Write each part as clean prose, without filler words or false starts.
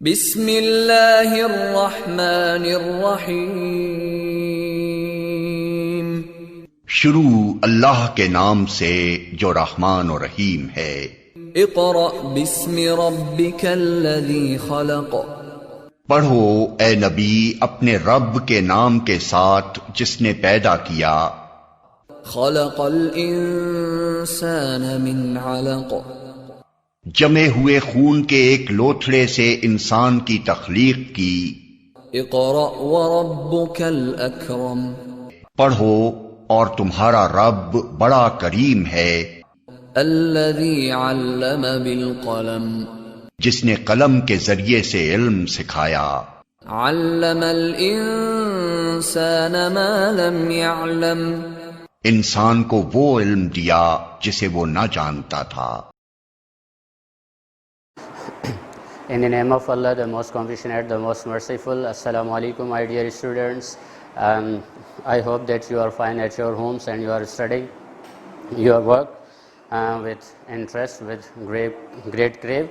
بسم اللہ الرحمن الرحیم. شروع اللہ کے نام سے جو رحمان و رحیم ہے. اقرأ بسم ربک الذی خلق. پڑھو اے نبی اپنے رب کے نام کے ساتھ جس نے پیدا کیا. خلق الانسان من علق. جمے ہوئے خون کے ایک لوتھڑے سے انسان کی تخلیق کی. اقرأ وربک الاکرم. پڑھو اور تمہارا رب بڑا کریم ہے. الذی علم بالقلم. جس نے قلم کے ذریعے سے علم سکھایا. علم الانسان ما لم يعلم. انسان کو وہ علم دیا جسے وہ نہ جانتا تھا. In the name of Allah, the most compassionate, the most merciful. Assalamu alaikum, my dear students. I hope that you are fine at your homes and you are studying your work with interest, with great crave.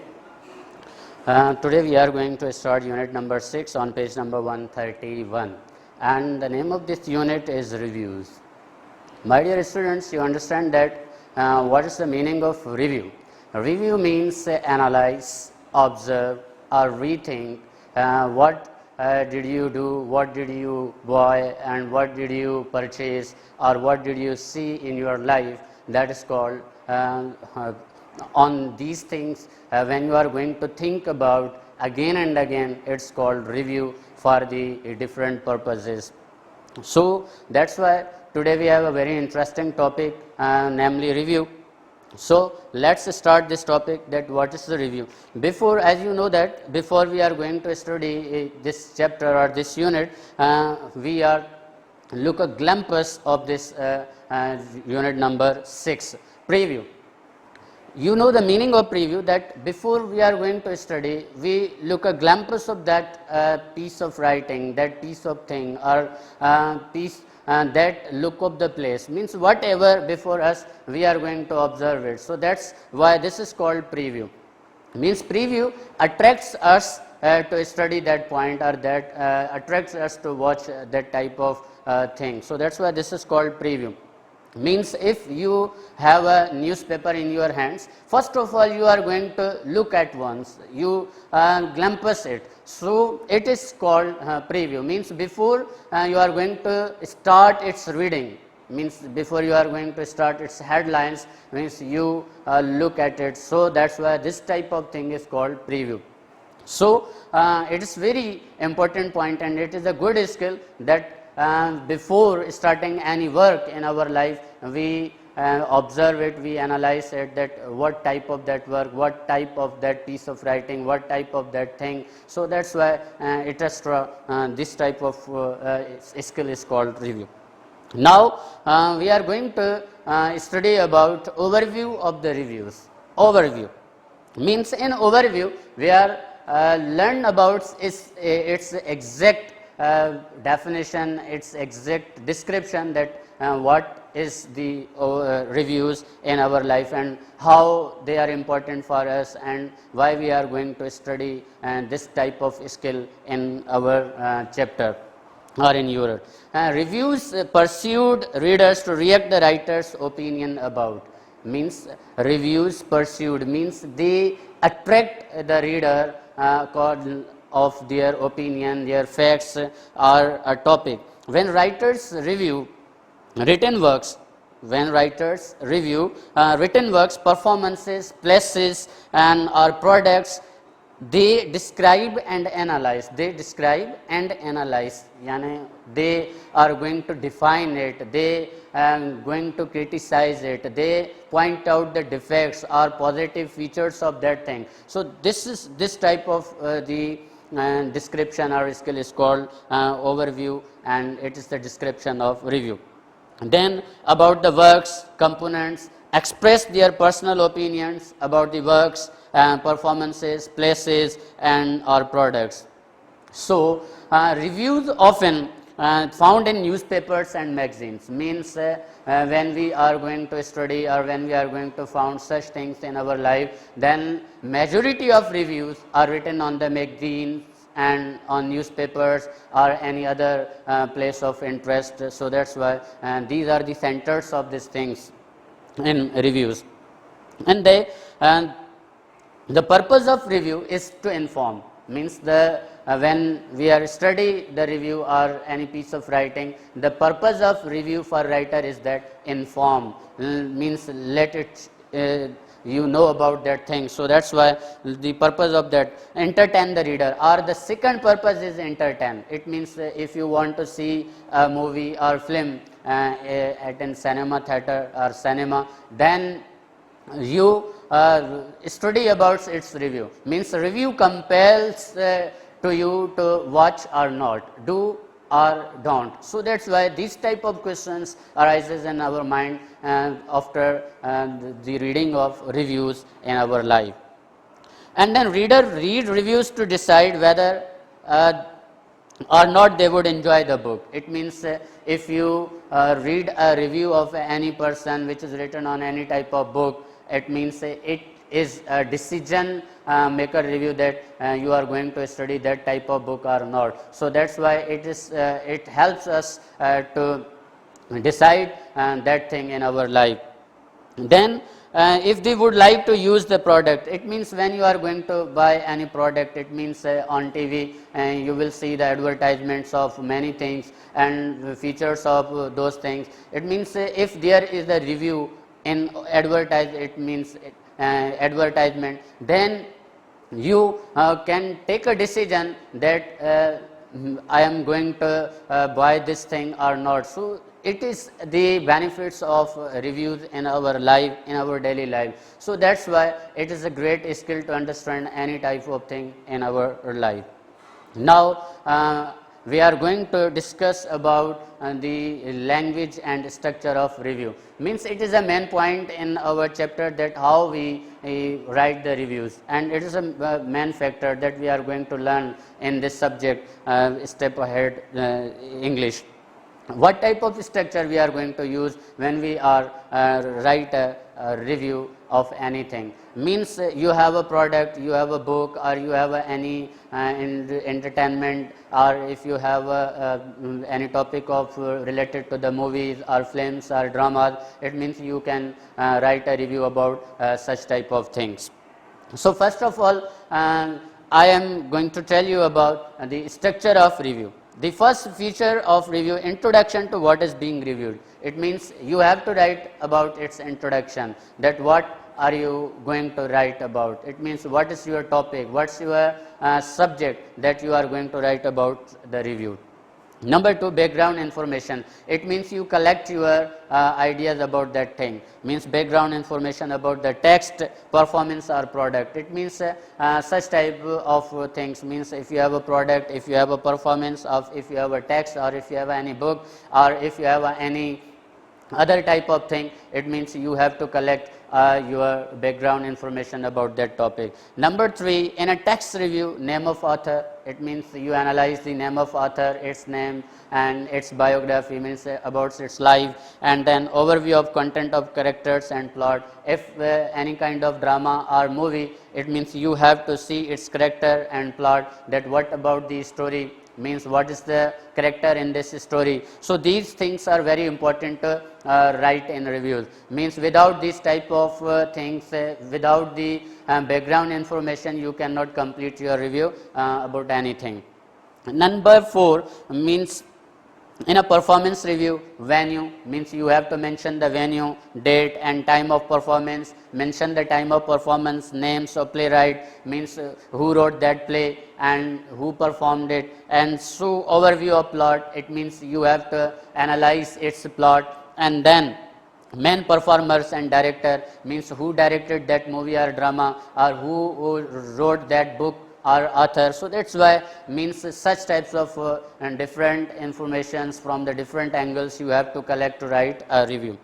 Today we are going to start unit number 6 on page number 131. And the name of this unit is reviews. My dear students, you understand that what is the meaning of review? Review means analyze, observe or rethink what did you do, what did you buy and what did you purchase or what did you see in your life. That is called on these things when you are going to think about again and again, it's called review for the different purposes. So that's why today we have a very interesting topic, namely review. So let's start this topic, that what is the review. Before, as you know that before we are going to study this chapter or this unit, we are look a glimpse of this unit number 6, preview. You know the meaning of preview, that before we are going to study, we look a glimpse of that piece of writing, that piece of thing or piece that look of the place, means whatever before us we are going to observe it. So that's why this is called preview. Means preview attracts us to study that point, or that attracts us to watch that type of thing. So that's why this is called preview. Means if you have a newspaper in your hands, first of all you are going to look at once, you glimpse it. So it is called preview. Means before you are going to start its reading, means before you are going to start its headlines, means you look at it. So that's why this type of thing is called preview. So it is very important point, and it is a good skill that before starting any work in our life, we observe it, we analyze it, that what type of that work, what type of that piece of writing, what type of that thing. So that's why this type of skill is called review. Now we are going to study about overview of the reviews. Overview means in overview we are learn about its exact definition, its exact description, that what is the reviews in our life and how they are important for us and why we are going to study this type of skill in our chapter or in your reviews pursued readers to react the writer's opinion about. Means reviews pursued means they attract the reader of their opinion, their facts or a topic. When writers review written works, performances, places and or products, they describe and analyze. Yani they are going to define it, they are going to criticize it, they point out the defects or positive features of that thing. So this type of the description or skill is called overview, and it is the description of review. Then about the works, components, express their personal opinions about the works, performances, places and or products. So reviews often found in newspapers and magazines. Means when we are going to study or when we are going to found such things in our life, then majority of reviews are written on the magazines and on newspapers or any other place of interest. So that's why these are the centers of these things in reviews. And the purpose of review is to inform. Means when we are study the review or any piece of writing, the purpose of review for writer is that inform, means let it you know about that thing. So that's why the purpose of that, entertain the reader, or the second purpose is entertain. It means if you want to see a movie or film at a cinema theater or cinema, then you study about its review. Means review compels to you to watch or not, do or don't. So that's why these type of questions arises in our mind after the reading of reviews in our life. And then reader read reviews to decide whether or not they would enjoy the book. It means if you read a review of any person which is written on any type of book, it means it is a decision maker review that you are going to study that type of book or not. So that's why it helps us to decide that thing in our life. Then if they would like to use the product, it means when you are going to buy any product, it means on TV you will see the advertisements of many things and features of those things. It means if there is a review in it means advertisement, then you can take a decision that I am going to buy this thing or not. So it is the benefits of reviews in our life, in our daily life. So that's why it is a great skill to understand any type of thing in our life. Now we are going to discuss about the language and structure of review. Means it is a main point in our chapter that how we write the reviews, and it is a main factor that we are going to learn in this subject step ahead English. What type of structure we are going to use when we are write a review of anything. Means you have a product, you have a book, or you have any entertainment, or if you have any topic of related to the movies or films or dramas, it means you can write a review about such type of things. So first of all, I am going to tell you about the structure of review. The first feature of review, introduction to what is being reviewed. It means you have to write about its introduction, that what are you going to write about. It means what is your topic, what's your subject that you are going to write about the review. Number two, background information. It means you collect your ideas about that thing. Means background information about the text, performance or product. It means such type of things. Means if you have a product, if you have a performance, of if you have a text, or if you have any book, or if you have any other type of thing, it means you have to collect your background information about that topic. Number three, in a text review, name of author. It means you analyze the name of author, its name and its biography, means about its life, and then overview of content of characters and plot. If any kind of drama or movie, it means you have to see its character and plot, that what about the story, means what is the character in this story. So these things are very important to write in reviews. Means without these type of things, without the background information, you cannot complete your review about anything. Number four, means in a performance review, venue, means you have to mention the venue, date and time of performance, mention the time of performance, names of playwright, means who wrote that play and who performed it, and so overview of plot. It means you have to analyze its plot, and then main performers and director, means who directed that movie or drama, or who wrote that book or author. So that's why, means such types of different informations from the different angles you have to collect to write a review.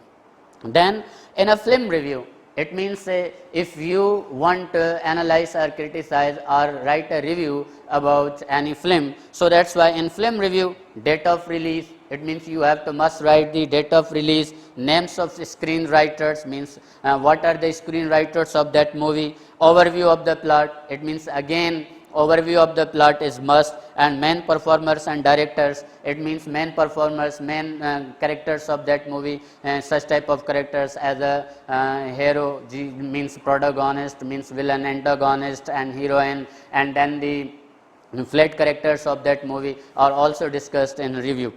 Then in a film review, It means if you want to analyze or criticize or write a review about any film, so that's why in film review, date of release, it means you have to must write the date of release, names of the screenwriters, means what are the screenwriters of that movie, overview of the plot, it means again overview of the plot is must, and main performers and directors, it means main performers, main characters of that movie, such type of characters as a hero, means protagonist, means villain, antagonist and heroine, and then the flat characters of that movie are also discussed in review.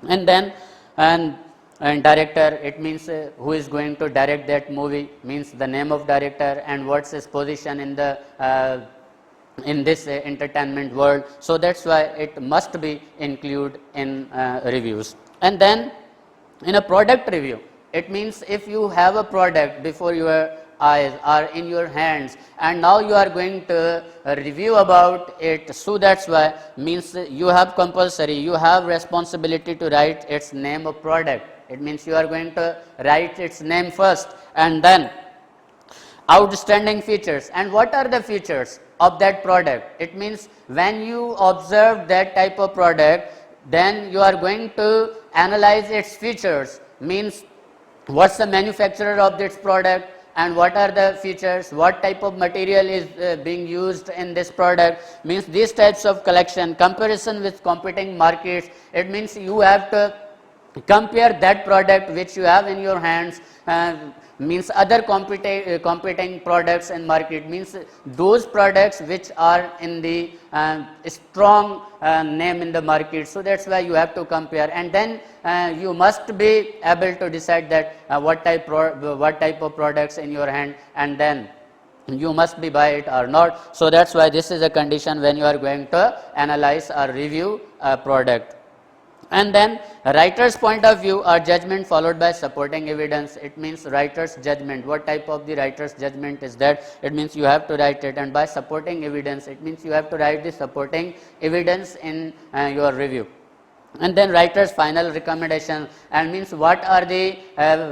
And then and director, it means who is going to direct that movie, means the name of director and what's his position in this entertainment world. So that's why it must be included in reviews. And then in a product review, it means if you have a product before your eyes or in your hands and now you are going to review about it, so that's why means you have compulsory, you have responsibility to write its name of product. It means you are going to write its name first, and then outstanding features. And what are the features of that product? It means when you observe that type of product, then you are going to analyze its features, means what's the manufacturer of this product and what are the features, what type of material is being used in this product, means these types of collection, comparison with competing markets. It means you have to compare that product which you have in your hands, means other competing products in market, means those products which are in the strong name in the market. So that's why you have to compare, and then you must be able to decide that what type of products in your hand, and then you must be buy it or not. So that's why this is a condition when you are going to analyze or review a product. And then writer's point of view or judgment followed by supporting evidence. It means writer's judgment. What type of the writer's judgment is that? It means you have to write it, and by supporting evidence, it means you have to write the supporting evidence in your review. And then writer's final recommendation, and means what are the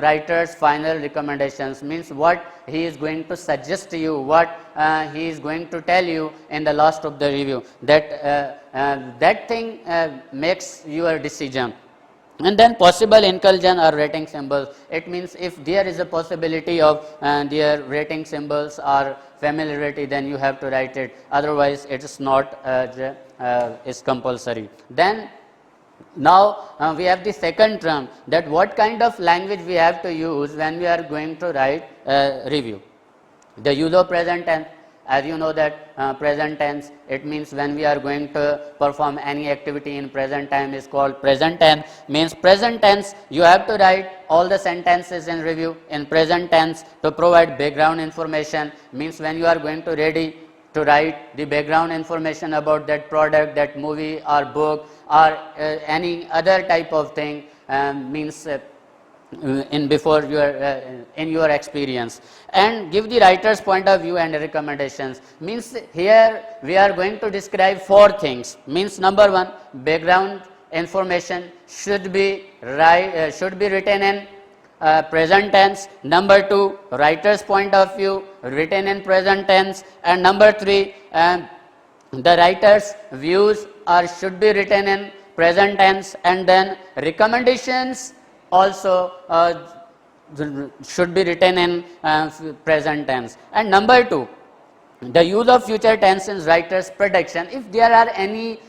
writer's final recommendations, means what he is going to suggest to you, what he is going to tell you in the last of the review, that that thing makes your decision. And then possible inclusion or rating symbols. It means if there is a possibility of their rating symbols or familiarity, then you have to write it, otherwise it is not is compulsory. Then now we have the second term, that what kind of language we have to use when we are going to write a review. The use of present tense, as you know that present tense, it means when we are going to perform any activity in present time is called present tense. Means present tense, you have to write all the sentences in review in present tense to provide background information. Means when you are going to ready to write the background information about that product, that movie or book or any other type of thing, means in before your in your experience, and give the writer's point of view and recommendations. Means here we are going to describe four things. Means number one, background information should be written in present tense. Number two, writer's point of view written in present tense. And number three, the writer's views should be written in present tense. And then recommendations also should be written in present tense. And number two, the use of future tense in writer's prediction. If there are any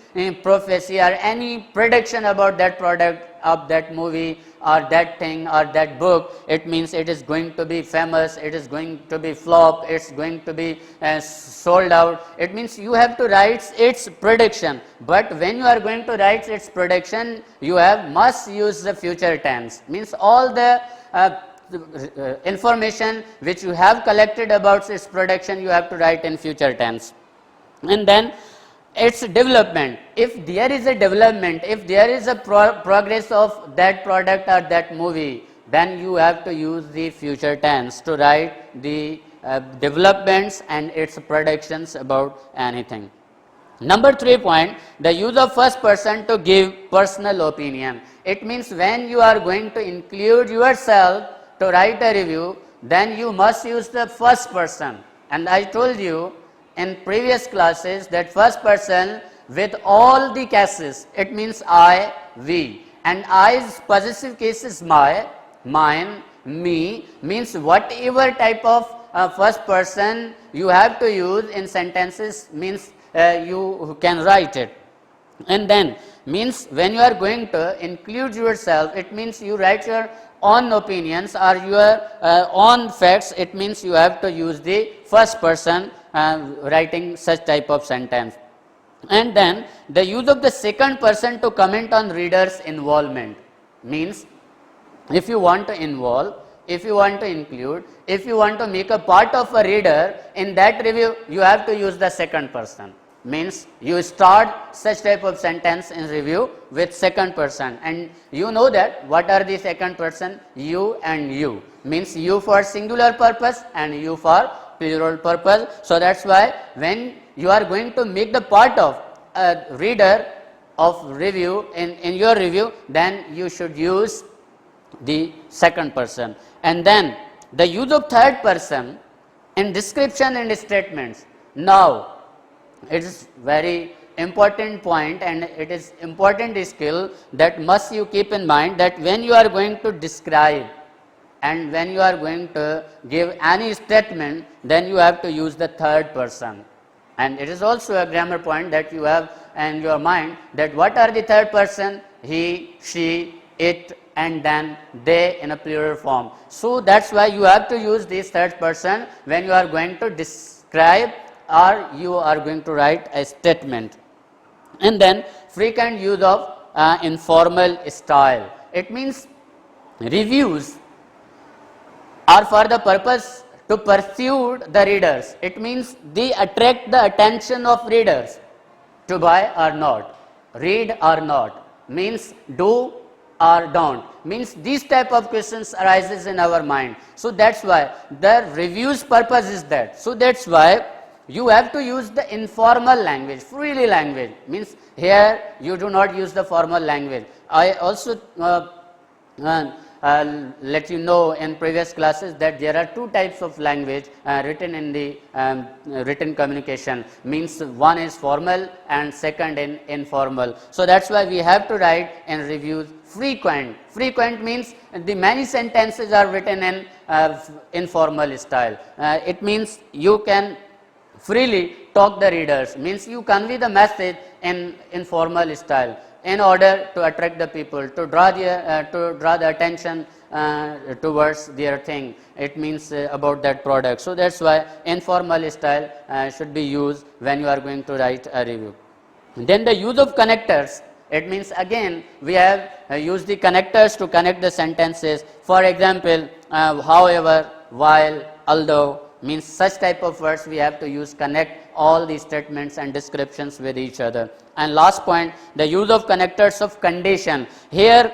prophecy or any prediction about that product, of that movie or that thing or that book, it means it is going to be famous, it is going to be flop, it's going to be sold out. It means you have to write its prediction, but when you are going to write its prediction, you must use the future tense. Means all the information which you have collected about its prediction, you have to write in future tense. And then its development. If there is a development, if there is a progress of that product or that movie, then you have to use the future tense to write the developments and its predictions about anything. Number 3 point, the use of first person to give personal opinion. It means when you are going to include yourself to write a review, then you must use the first person. And I told you in previous classes that first person with all the cases, it means I, we. And I's possessive case is my, mine, me, means whatever type of first person you have to use in sentences means you can write it. And then means when you are going to include yourself, it means you write your own opinions or your own facts, it means you have to use the first person writing such type of sentence. And then the use of the second person to comment on readers' involvement means if you want to involve, if you want to include, if you want to make a part of a reader in that review, you have to use the second person. Means you start such type of sentence in review with second person, and you know that what are the second person? You and you, means you for singular purpose and you for plural purpose. So that's why when you are going to make the part of a reader of review in your review, then you should use the second person. And then the use of third person in description and statements. Now it is very important point, and it is important skill that must you keep in mind, that when you are going to describe and when you are going to give any statement, then you have to use the third person. And it is also a grammar point that you have in your mind, that what are the third person? He, she, it, and then they in a plural form. So that's why you have to use this third person when you are going to describe or you are going to write a statement. And then frequent use of informal style. It means reviews are for the purpose to pursue the readers. It means they attract the attention of readers to buy or not, read or not, means do or don't, means these type of questions arises in our mind. So that's why the review's purpose is that. So that's why you have to use the informal language, freely language, means here you do not use the formal language. I also let you know in previous classes that there are two types of language written in the written communication, means one is formal and second in informal. So that's why we have to write in reviews frequent. Frequent means the many sentences are written in informal style. It means you can freely talk the readers, means you convey the message in informal style in order to attract the people, to draw the attention towards their thing. It means about that product. So that's why informal style should be used when you are going to write a review. Then the use of connectors. It means again we have used the connectors to connect the sentences. For example, however, while, although, means such type of words we have to use connect all the statements and descriptions with each other. And last point, the use of connectors of condition. Here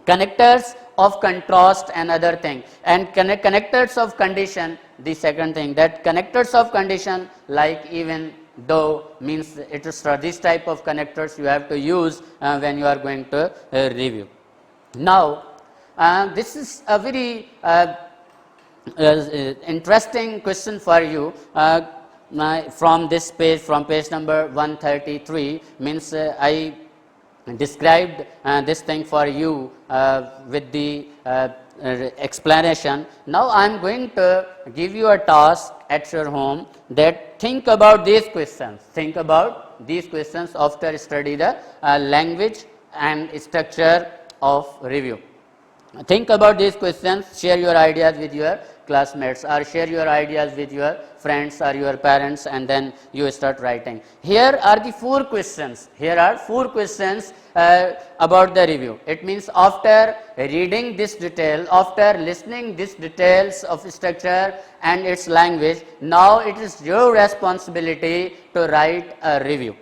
connectors of contrast and other thing, and connectors of condition, the second thing, that connectors of condition like even, though, means it is for this type of connectors you have to use when you are going to review. Now this is a very interesting question for you from this page, from page number 133, means I described this thing for you with the explanation. Now I am going to give you a task at your home, that think about these questions. Think about these questions after study the language and structure of review. Think about these questions, share your ideas with your classmates or share your ideas with your friends or your parents, and then you start writing. Here are the four questions. Here are four questions about the review. It means after reading this detail, after listening these details of structure and its language, now it is your responsibility to write a review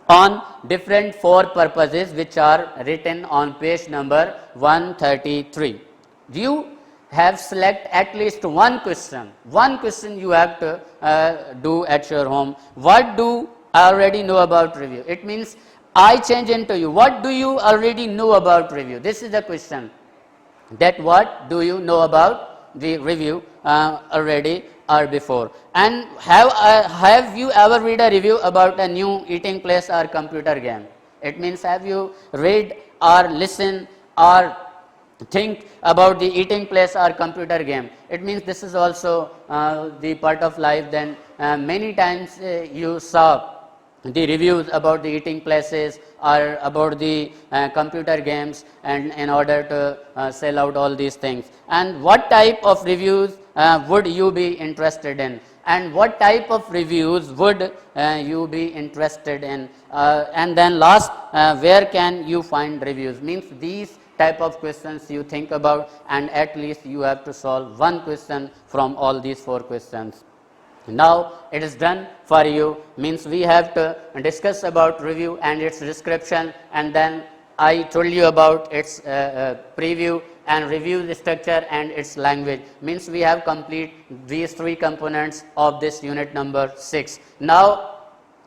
on different four purposes which are written on page number 133. You have select at least one question you have to do at your home. What do I already know about review? It means I change into you. What do you already know about review? This is the question, that what do you know about the review already or before. And have you ever read a review about a new eating place or computer game? It means, have you read or listen or think about the eating place or computer game? It means this is also the part of life. Then many times you saw the reviews about the eating places or about the computer games, and in order to sell out all these things. And what type of reviews would you be interested in? And what type of reviews would you be interested in? And then last, where can you find reviews? Means these type of questions you think about, and at least you have to solve one question from all these 4 questions. Now it is done for you. Means we have to discuss about review and its description, and then I told you about its preview and review structure and its language. Means we have complete these 3 components of this unit number 6. Now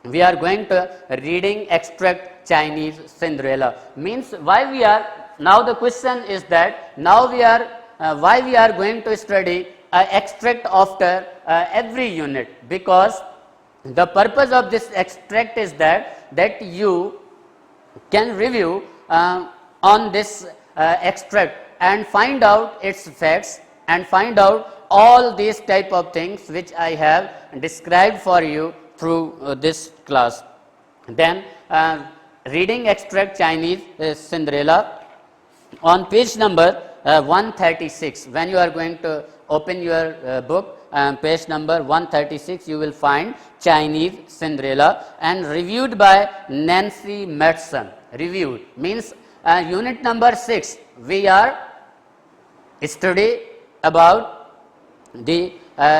we are going to reading extract Chinese Cinderella. Means why we are, now the question is that now we are why we are going to study extract after every unit, because the purpose of this extract is that you can review on this extract and find out its facts and find out all these type of things which I have described for you through this class. Then reading extract Chinese Cinderella on page number 136. When you are going to open your book, page number 136, you will find Chinese Cinderella, and reviewed by Nancy Madsen. Reviewed means unit number 6. We are study about the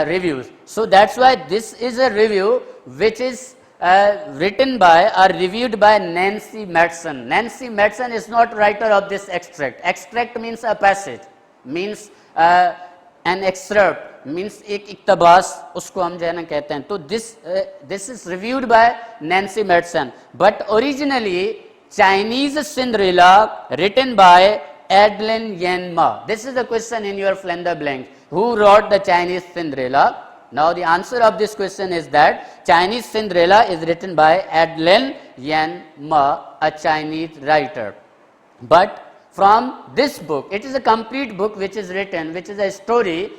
reviews. So that's why this is a review which is written by or reviewed by Nancy Madsen. Nancy Madsen is not writer of this extract. Extract means a passage, means an excerpt, means एक इक्तबास उसको हम जो है ना कहते हैं. तो this is reviewed by Nancy Madsen, but originally Chinese Cinderella written by Adeline Yan Ma. This is the question in your fill in the blank. Who wrote the Chinese Cinderella? Now the answer of this question is that Chinese Cinderella is written by Adeline Yan Ma, a Chinese writer. But from this book, it is a complete book which is written, which is a story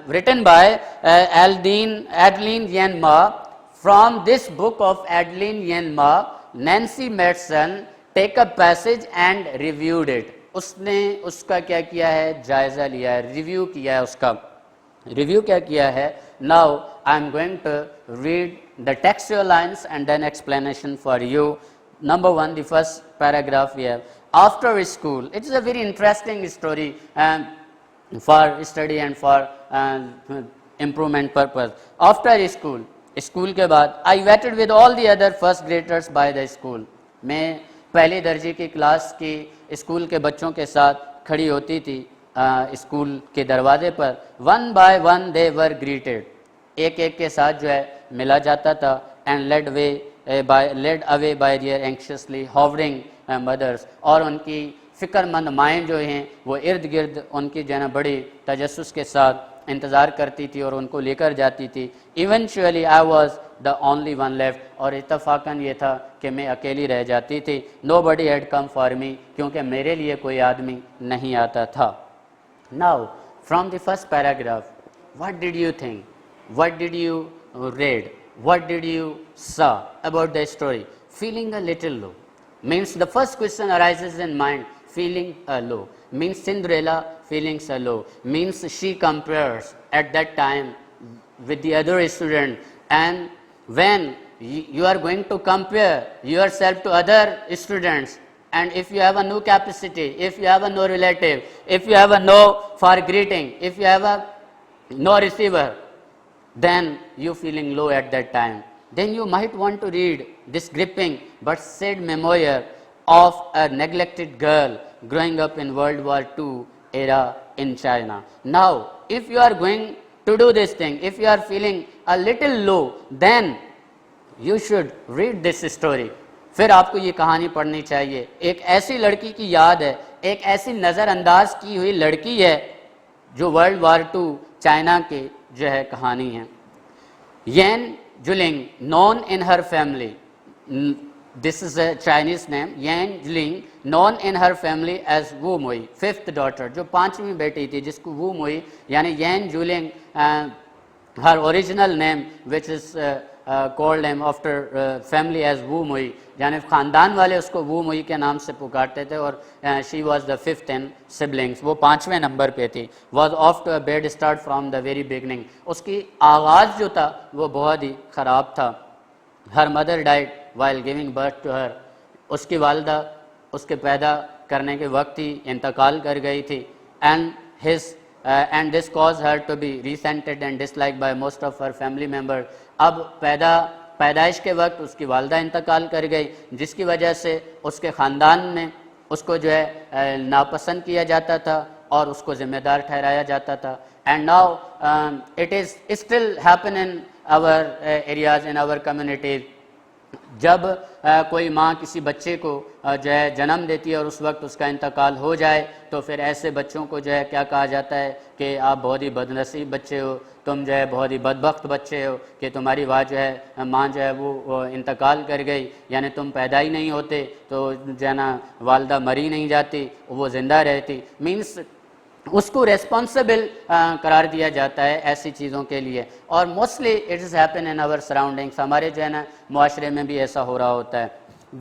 written by Adeline Yan Ma. From this book of Adeline Yan Ma, Nancy Madsen take a passage and reviewed it. उसने उसका क्या किया है, जायजा लिया है, review किया है उसका. रिव्यू क्या किया है? Now I am going to read the textual lines and then explanation for you. Number 1, the first paragraph we have. After school, it is a very interesting story for study and for improvement purpose. After school, school के बाद I waited with all the other first graders by the school. मैं पहले दर्जे की class की school के बच्चों के साथ खड़ी होती थी स्कूल के दरवाजे पर. One by one they were greeted, एक एक के साथ जो है मिला जाता था. And led away by their anxiously hovering mothers, और उनकी फ़िक्रमंद माएँ जो हैं वो इर्द गिर्द उनकी जो है ना बड़ी तजस्सुस के साथ इंतज़ार करती थी और उनको लेकर जाती थी. Eventually I was the only one left, और इत्तफाकन ये था कि मैं अकेली रह जाती थी. Nobody had come for me, क्योंकि मेरे लिए कोई आदमी नहीं आता था. Now from the first paragraph, what did you think, what did you read, what did you saw about the story? Feeling a little low means the first question arises in mind. Feeling low means Cinderella feeling so low, means she compares at that time with the other student. And when you are going to compare yourself to other students, and if you have a no capacity, if you have a no relative, if you have a no for greeting, if you have a no receiver, then you feeling low at that time. Then you might want to read this gripping but sad memoir of a neglected girl growing up in World War II era in China. Now, if you are going to do this thing, if you are feeling a little low, then you should read this story. फिर आपको ये कहानी पढ़नी चाहिए. एक ऐसी लड़की की याद है, एक ऐसी नज़रअंदाज की हुई लड़की है جو ورلڈ وار 2 چائنا کی جو ہے کہانی ہے. یین جولنگ known in her family, this is a Chinese name, Yan Jling, known in her family as Wu Mui, fifth daughter, جو پانچویں بیٹی تھی جس کو وو موئی یعنی یین جولنگ, her original name which is called name after family as Wu Mui, یعنی خاندان والے اس کو وو موئی کے نام سے پکارتے تھے, اور she was the fifth in siblings, وہ پانچویں نمبر پہ تھی. was off to a bad start from the very beginning, اس کی آغاز جو تھا وہ بہت ہی خراب تھا. her mother died while giving birth to her, اس کی والدہ اس کے پیدا کرنے کے وقت ہی انتقال کر گئی تھی. and this caused her to be resented and disliked by most of her family members. اب پیدائش کے وقت اس کی والدہ انتقال کر گئی, جس کی وجہ سے اس کے خاندان میں اس کو جو ہے ناپسند کیا جاتا تھا اور اس کو ذمہ دار ٹھہرایا جاتا تھا. and now it is still happen in our areas, in our communities. جب کوئی ماں کسی بچے کو جو ہے جنم دیتی ہے اور اس وقت اس کا انتقال ہو جائے تو پھر ایسے بچوں کو جو ہے کیا کہا جاتا ہے کہ آپ بہت ہی بد نصیب بچے ہو, تم جو ہے بہت ہی بدبخت بچے ہو کہ تمہاری ماں جو ہے وہ انتقال کر گئی, یعنی تم پیدا ہی نہیں ہوتے تو جو ہے نا والدہ مری نہیں جاتی, وہ زندہ رہتی. مینس اس کو ریسپانسبل قرار دیا جاتا ہے ایسی چیزوں کے لیے. اور mostly it is happen in our surroundings, ہمارے جو ہے نا معاشرے میں بھی ایسا ہو رہا ہوتا ہے.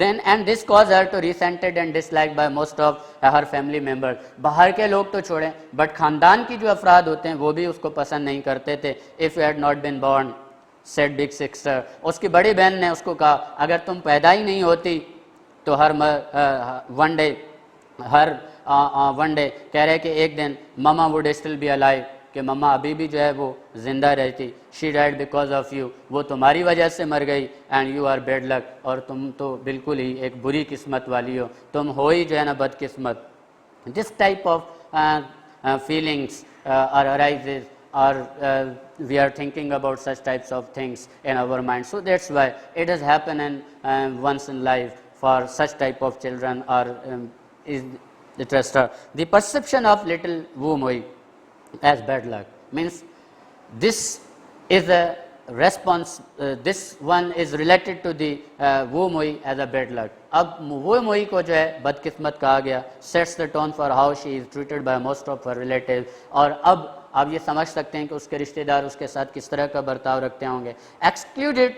Then and this caused her to resented and disliked by most of her family member. باہر کے لوگ تو چھوڑیں, بٹ خاندان کی جو افراد ہوتے ہیں وہ بھی اس کو پسند نہیں کرتے تھے. If you had not been born said big sister, اس کی بڑی بہن نے اس کو کہا اگر تم پیدا ہی نہیں ہوتی تو ون ڈے کہہ رہے کہ ایک دن مما وڈ اسٹل بی الائیو, کہ مما ابھی بھی جو ہے وہ زندہ رہتی. She died because of you, وہ تمہاری وجہ سے مر گئی. And you are bad luck, اور تم تو بالکل ہی ایک بری قسمت والی ہو, تم ہو ہی جو ہے نا بد قسمت. This type of feelings are arises, or we are thinking about such types of things in our mind. So that's why it has happened in once in life for such type of children, or is etc. The perception of little Wu Mui as bad luck means this is a response, this one is related to the Wu Mui as a bad luck. اب Wu Mui کو جو ہے بدقسمت کہا گیا, sets the tone for how she is treated by most of her relatives. اور اب آپ یہ سمجھ سکتے ہیں کہ اس کے رشتہ دار اس کے ساتھ کس طرح کا برتاؤ رکھتے ہوں گے. excluded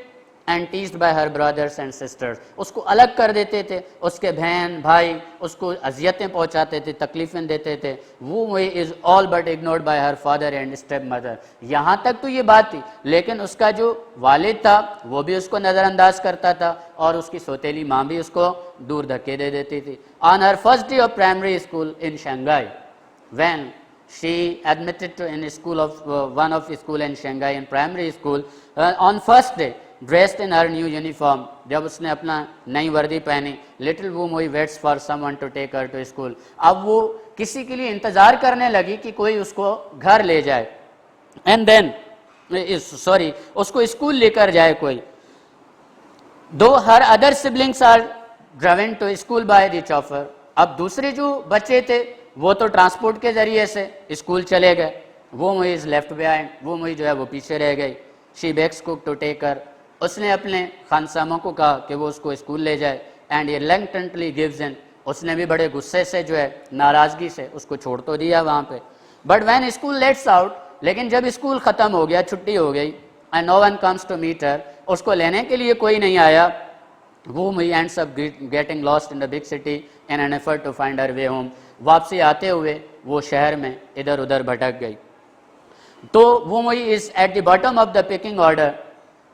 and teased by her brothers and sisters, اس کو الگ کر دیتے تھے, اس کے بہن بھائی اس کو اذیتیں پہنچاتے تھے, تکلیفیں دیتے تھے. Wu Mui is all but ignored by her father and stepmother. یہاں تک تو یہ بات تھی, لیکن اس کا جو والد تھا وہ بھی اس کو نظر انداز کرتا تھا اور اس کی سوتیلی ماں بھی اس کو دور دھکے دے دیتی تھی. On her first day of primary school in Shanghai, when she admitted to in school of one of school in Shanghai in primary school, on first day dressed in her new uniform, جب اس نے اپنا نئی وردی پہنی, little Wu Mui waits for someone to take her to school. اب وہ کسی کے لیے انتظار کرنے لگی کہ کوئی اس کو گھر لے جائے, and then اس کو اسکول لے کر جائے کوئی. though her other siblings are driven to school by the chauffeur, اب دوسرے جو بچے تھے وہ تو ٹرانسپورٹ کے ذریعے سے اسکول چلے گئے. Wu Mui is left behind, Wu Mui جو ہے وہ پیچھے رہ گئی. she begs cook to take her, اس نے اپنے خانساموں کو کہا کہ وہ اس کو اسکول لے جائے. and he reluctantly gives in, اس نے بھی بڑے غصے سے جو ہے ناراضگی سے اس کو چھوڑ تو دیا وہاں پہ. but when school lets out, لیکن جب اسکول ختم ہو گیا, چھٹی ہو گئی, and no one comes to meet her, اس کو لینے کے لیے کوئی نہیں آیا, Wu Mui ends up getting lost in the big city in an effort to find her way home. واپسی آتے ہوئے وہ شہر میں ادھر ادھر بھٹک گئی. تو Wu Mui is at the bottom of the pecking order.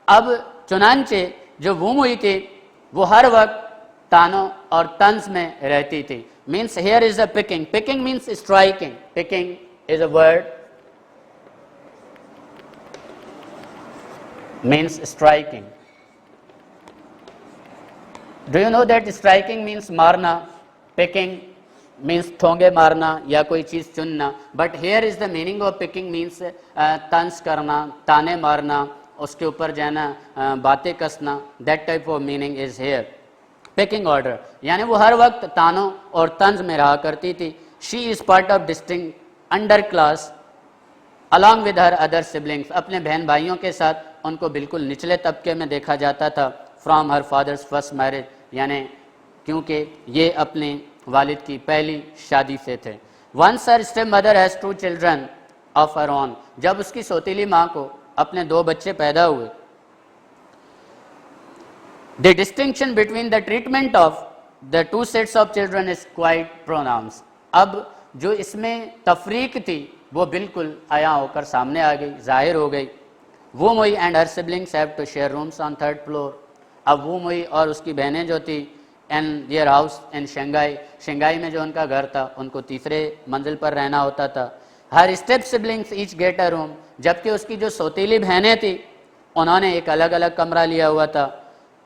اب چنانچہ جو Wu Mui تھی وہ ہر وقت تانوں اور طنز میں رہتی تھی. means here is a picking. picking means striking. picking is a word, means striking. Do you know that striking means مارنا, picking means تھونگے مارنا یا کوئی چیز چننا. but here is the meaning of picking means طنز کرنا, تانے مارنا, اس کے اوپر جانا, باتیں کسنا. that type of meaning is here. picking order یعنی وہ ہر وقت تانوں اور طنز میں رہا کرتی تھی. she is part of distinct underclass along with her other siblings. اپنے بہن بھائیوں کے ساتھ ان کو بالکل نچلے طبقے میں دیکھا جاتا تھا. from her father's first marriage, یعنی کیونکہ یہ اپنے والد کی پہلی شادی سے تھے. once her stepmother has 2 children of her own, جب اس کی سوتیلی ماں کو اپنے 2 بچے پیدا ہوئے. the distinction between the treatment of the 2 sets of children is quite pronounced. اب جو اس میں تفریق تھی وہ بالکل عیاں ہو کر سامنے آ گئی, ظاہر ہو گئی. وہ Moy and her siblings have to share rooms on 3rd floor. اب وہ موئی اور اس کی بہنیں جو تھی in their house in Shanghai, Shanghai میں جو ان کا گھر تھا ان کو تیسرے منزل پر رہنا ہوتا تھا. her step siblings each get a room, جبکہ اس کی جو سوتیلی بہنیں تھیں انہوں نے ایک الگ الگ کمرہ لیا ہوا تھا.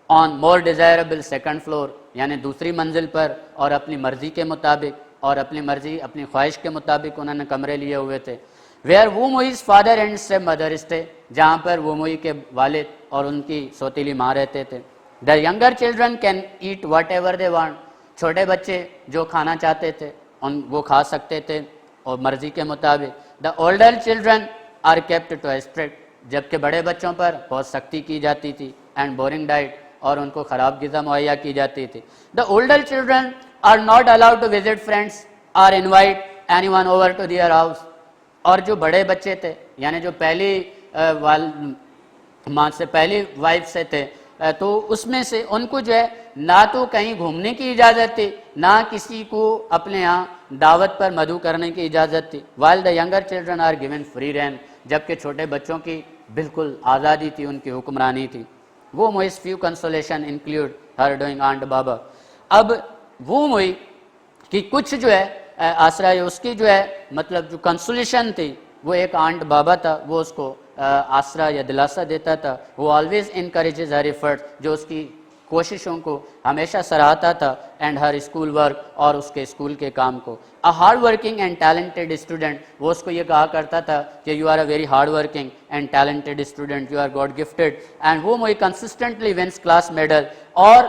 on more desirable 2nd floor, یعنی دوسری منزل پر, اور اپنی مرضی کے مطابق اور اپنی مرضی اپنی خواہش کے مطابق انہوں نے کمرے لیے ہوئے تھے. where Wu Mui's father and stepmother stay, جہاں پر وہ موئی کے والد اور ان کی سوتیلی ماں رہتے تھے. the younger children can eat whatever they want, چھوٹے بچے جو کھانا چاہتے تھے وہ کھا سکتے تھے اور مرضی کے مطابق. the older children are kept to a strict, جبکہ بڑے بچوں پر بہت سختی کی جاتی تھی. and boring diet, اور ان کو خراب غذا مہیا کی جاتی تھی. the older children are not allowed to visit friends or invite anyone over to their house. اور جو بڑے بچے تھے یعنی جو پہلی ماں سے پہلی وائف سے تھے تو اس میں سے ان کو جو ہے نہ تو کہیں گھومنے کی اجازت تھی نہ کسی کو اپنے ہاں دعوت پر مدعو کرنے کی اجازت تھی. while the younger children are given free rein, جبکہ چھوٹے بچوں کی بالکل آزادی تھی, ان کی حکمرانی تھی. وہ موئی's few consolation include her doing aunt baba. اب وہ موئی کی کچھ جو ہے آسرا اس کی جو ہے مطلب جو کنسولیشن تھی وہ ایک آنٹ بابا تھا, وہ اس کو آسرا یا دلاسا دیتا تھا. وہ آلویز انکریجز ہر ایفرٹ, جو اس کی کوششوں کو ہمیشہ سراہتا تھا. اینڈ ہر اسکول ورک, اور اس کے اسکول کے کام کو. A hard working and talented student, وہ اس کو یہ کہا کرتا تھا کہ you are a very hard working and talented student, you are god gifted. And وہ موئی کنسسٹنٹلی ونس کلاس میڈل, اور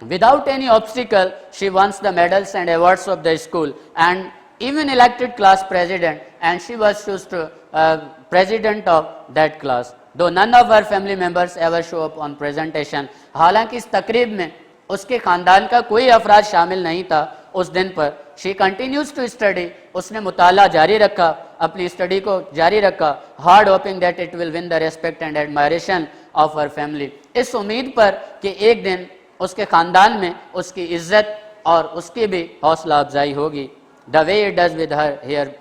without any obstacle she won the medals and awards of the school, and even elected class president, and she was chosen president of that class, though none of her family members ever show up on presentation. حالانکہ اس تقریب میں اس کے خاندان کا کوئی افراد شامل نہیں تھا اس دن پر. she continues to study, اس نے مطالعہ جاری رکھا, اپنی اسٹڈی کو جاری رکھا. hard hoping that it will win the respect and admiration of her family, اس امید پر کہ ایک دن اس کے خاندان میں اس کی عزت اور اس کی بھی حوصلہ افزائی ہوگی. the way it does with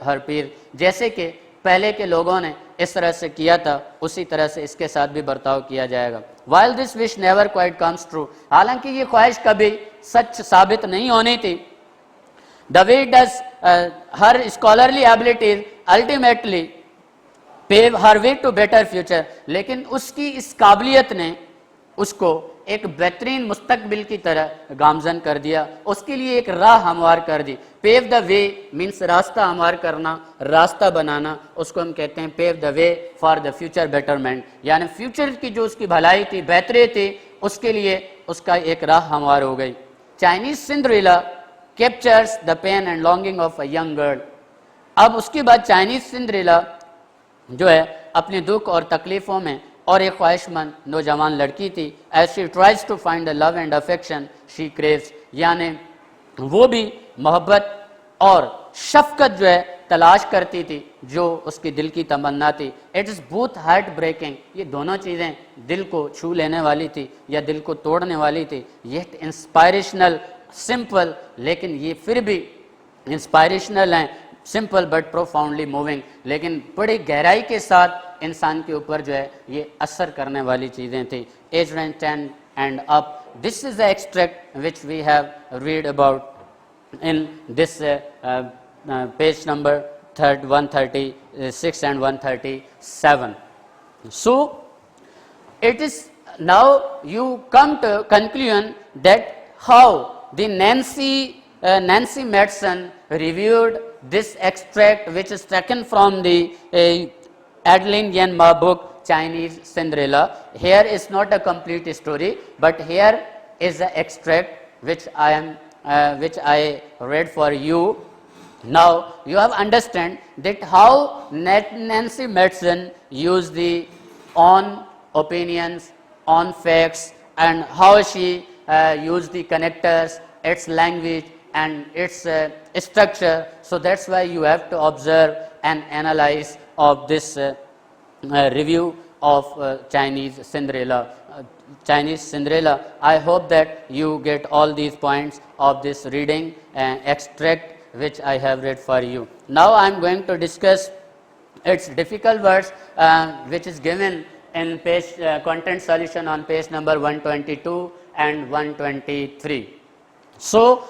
her peer, جیسے کہ پہلے کے لوگوں نے اس طرح سے کیا تھا اسی طرح سے اس کے ساتھ بھی برتاؤ کیا جائے گا. while this wish never quite comes true, حالانکہ یہ خواہش کبھی سچ ثابت نہیں ہونی تھی. the way it does her scholarly abilities ultimately pave her way to better future, لیکن اس کی اس قابلیت نے اس کو ایک بہترین مستقبل کی طرح گامزن کر دیا, اس کے لیے ایک راہ ہموار کر دی. پیو دا وے مینس راستہ ہموار کرنا, راستہ بنانا, اس کو ہم کہتے ہیں pave the way for the future betterment, یعنی فیوچر کی جو اس کی بھلائی تھی, بہتری تھی, اس کے لیے اس کا ایک راہ ہموار ہو گئی. Chinese Cinderella captures the pain and longing of a young girl. اب اس کے بعد چائنیز سنڈریلا جو ہے اپنے دکھ اور تکلیفوں میں اور ایک خواہش مند نوجوان لڑکی تھی. as she tries to find the love and affection she craves, یعنی وہ بھی محبت اور شفقت جو ہے تلاش کرتی تھی جو اس کی دل کی تمنا تھی. it is both heart breaking, یہ دونوں چیزیں دل کو چھو لینے والی تھی یا دل کو توڑنے والی تھی. yet inspirational, simple, لیکن یہ پھر بھی انسپائریشنل ہیں, سمپل بٹ پروفاؤنڈلی موونگ, لیکن بڑی گہرائی کے ساتھ انسان کے اوپر جو ہے یہ اثر کرنے والی چیزیں تھیں. Age range 10 and up, this is the extract which we have read about in this page number 136 and 137. So it is now you come to conclusion that how the Nancy Madsen reviewed this extract which is taken from the Adeline Yan Ma book Chinese Cinderella. Here is not a complete story, but here is the extract which I read for you Now you have understand that how Nancy Madsen used the on opinions, on facts, and how she used the connectors, its language and its structure. So that's why you have to observe and analyze of this review of Chinese Cinderella. Chinese Cinderella. I hope that you get all these points of this reading extract which I have read for you. Now I am going to discuss its difficult words which is given in page content solution on page number 122 and 123. So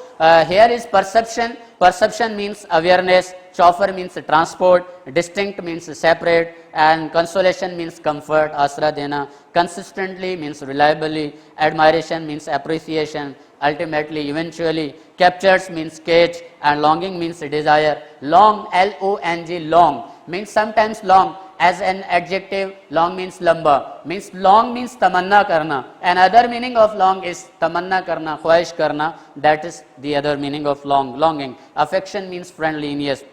here is perception. Perception means awareness, chauffeur means transport, distinct means separate, and consolation means comfort, asra dena, consistently means reliably, admiration means appreciation, ultimately, eventually, captures means catch, and longing means desire. Long, L-O-N-G, long, means sometimes long as an adjective. Long means lamba, means long means tamanna karna. Another meaning of long is tamanna karna, khwahish karna, that is the other meaning of long, longing. Affection means friendliness.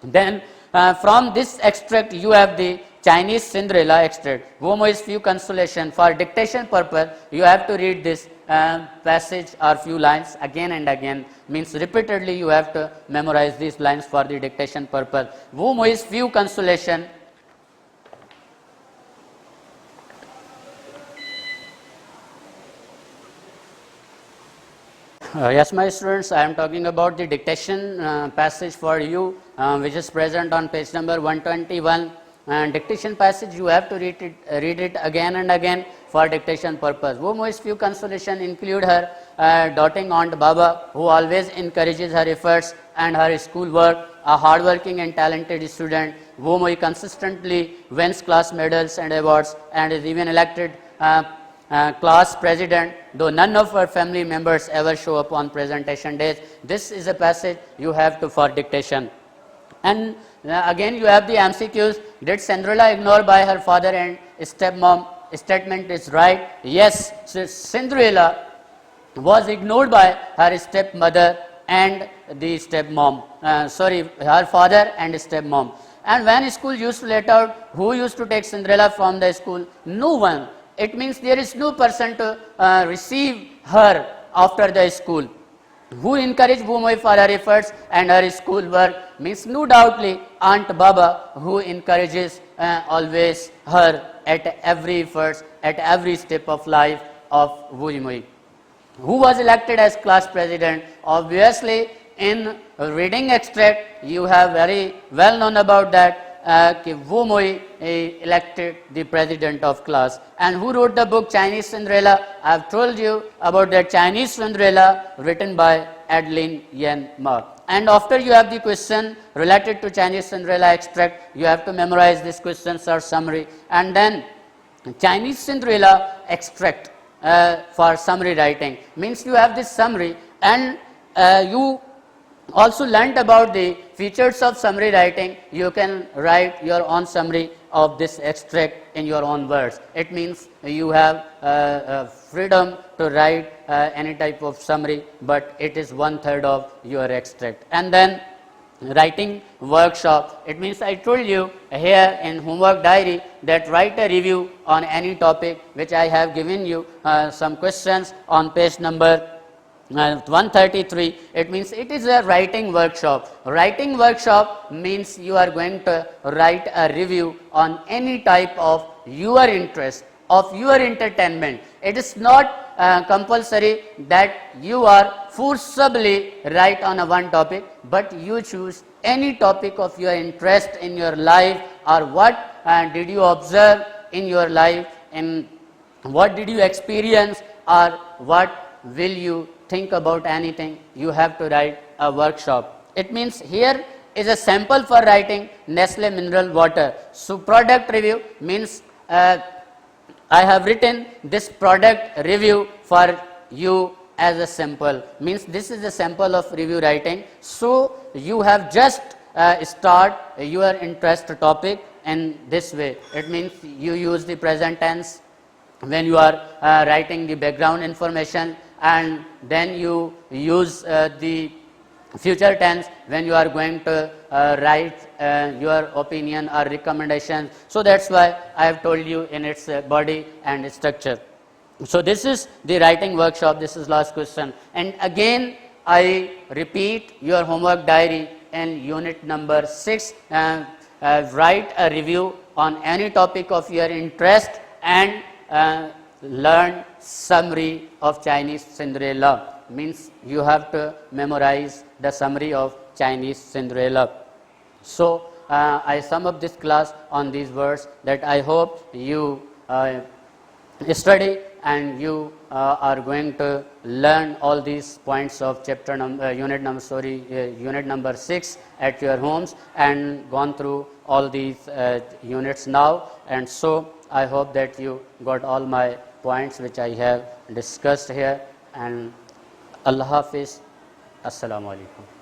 Then from this extract you have the Chinese Cinderella extract. Wo moist few consolation. For dictation purpose you have to read this passage or few lines again and again, means repeatedly you have to memorize these lines for the dictation purpose. Wo moist few consolation. Yes, my students, I am talking about the dictation passage for you, which is present on page number 121. And dictation passage, you have to read it again and again for dictation purpose. Wo most few consolation include her doting aunt Baba, who always encourages her efforts and her school work, a hardworking and talented student, whom he consistently wins class medals and awards, and is even elected class president, though none of her family members ever show up on presentation days. This is a passage you have to for dictation. And again you have the MCQs. Did Cinderella ignored by her father and stepmom? Statement is right. Yes, Cinderella was ignored by her stepmother and the stepmom. Her father and stepmom. And when school used to let out, who used to take Cinderella from the school? No one. It means there is no person to receive her after the school. Who encouraged Bhumoi for her efforts and her school work? Means no doubtly Aunt Baba, who encourages always her at every effort, at every step of life of Bhumoi. Who was elected as class president? Obviously in reading extract you have very well known about that. Bhumoi elected the president of class. And who wrote the book Chinese Cinderella? I have told you about that Chinese Cinderella written by Adeline Yan Ma. And after you have the question related to Chinese Cinderella extract, you have to memorize these questions or summary. And then Chinese Cinderella extract for summary writing. Means you have this summary and you also learnt about the features of summary writing. You can write your own summary of this extract in your own words. It means you have freedom to write any type of summary, but it is 1/3 of your extract. And then writing workshop. It means I told you here in homework diary that write a review on any topic, which I have given you some questions on page number 133. It means it is a writing workshop. Writing workshop means you are going to write a review on any type of your interest, of your entertainment. It is not compulsory that you are forcibly write on a one topic, but you choose any topic of your interest in your life, or what did you observe in your life, and what did you experience, or what will you think about anything. You have to write a workshop. It means here is a sample for writing Nestle mineral water. So product review means I have written this product review for you as a sample. Means this is a sample of review writing. So you have just start your interest topic in this way. It means you use the present tense when you are writing the background information, and then you use the future tense when you are going to write your opinion or recommendation. So that's why I have told you in its body and structure. So this is the writing workshop. This is last question. And again I repeat your homework diary in unit number 6. Write a review on any topic of your interest and learn summary of Chinese Cinderella. Means you have to memorize the summary of Chinese Cinderella. So I sum up this class on these words, that I hope you study and you are going to learn all these points of unit number 6 at your homes, and gone through all these units now. And so I hope that you got all my points which I have discussed here. And Allah Hafiz. Assalamu alaikum.